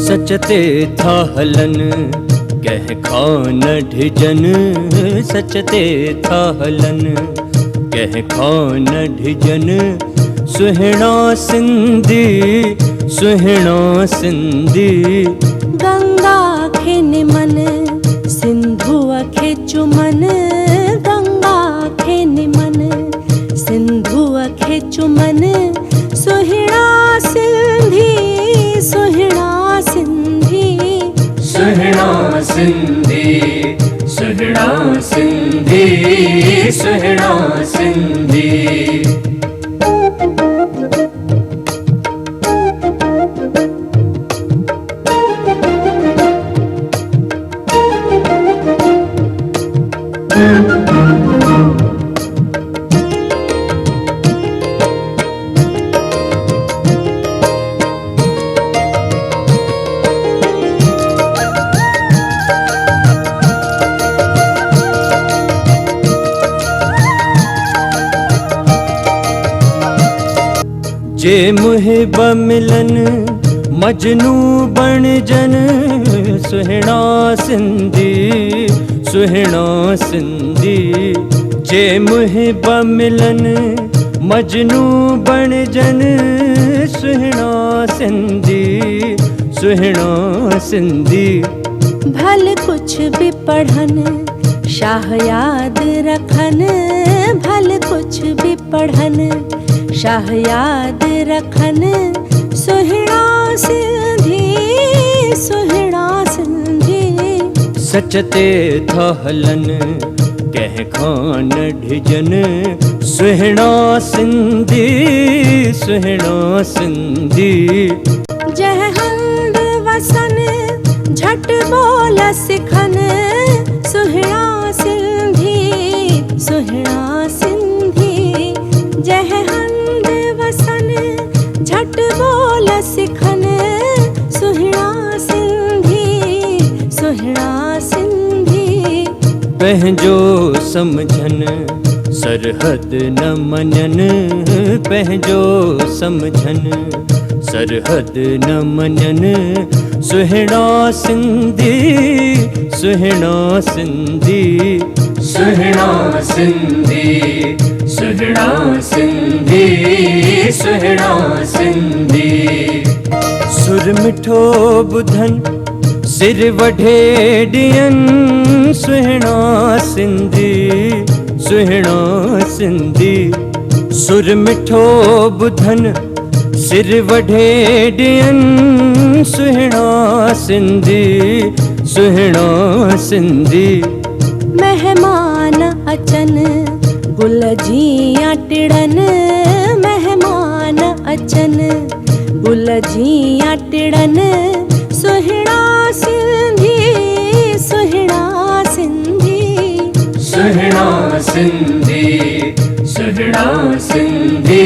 सचते था हलन कह खान ढिजन, सचते था हलन कह खान ढिजन। सुहिणा सिंधी सुहिणा सिंधी, गंगा खे निमन सिंधु खे चुमन, गंगा खे निमन सिंधु खे चुमन। सुहिणा सिंधी सुहिणा सिंधी, सुहिणा सिंधी सुहिणा सिंधी, सुहिणा सिंधी। जे मुहिब मिलन मजनू बणजन, सुहिणा सिंधी सुहिणा सिंधी। जे मुहिब मिलन मजनू बणजन, सुहिणा सिंधी सुहिणा सिंधी। भल कुछ भी पढ़न शाह याद रखन, भल कुछ भी पढ़न शाह याद रखन। सुहिणा सिंधी सुहिणा सिंधी, सचते था हलन कह खान ढिजन। सुहिणा सिंधी सुहिणा सिंधी। जह हंद वसन झट बोल सिखन, सुहिणा सिंधी सुहिणा सिंधी। जह हंद वसन झट बोल सिखन, सुहिणा सिंधी सुहिणा सिंधी। पंहिंजो समझन सरहद न मञन, पंहिंजो समझन सरहद न मञन। सुहिणा सिंधी सुहिणा सिंधी, सुहिणा सिंधी सुहिणा सिंधी, सुहिणा सिंधी। सुर मिठो ॿुधन सिर वढे ॾियन, सुहिणा सिंधी सुहिणा सिंधी। सुर मिठो ॿुधन सिर वढे ॾियन, सुहिणा सिंधी सुहिणा सिंधी। मेहमान अचन गुल जियां टिड़न, मेहमान अचन गुल जियां टिड़न। सुहिणा सिंधी सुहिणा सिंधी, सुहिणा सिंधी सुहिणा सिंधी,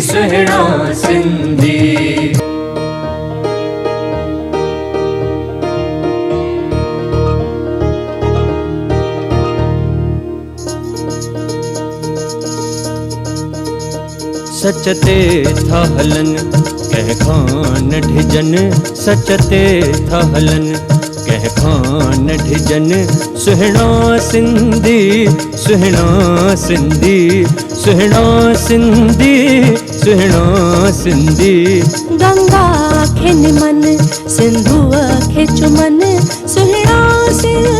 सुहिणा सिंधी। सचते था हलन कह खान ढिजन, सचते था हलन कह खान ढिजन। सुहिणा सिंधी सुहिणा सिंधी, सुहिणा सिंधी सुहिणा सिंधी। गंगा खे निमन सिंधु खे चुमन, सुहिणा सिंधी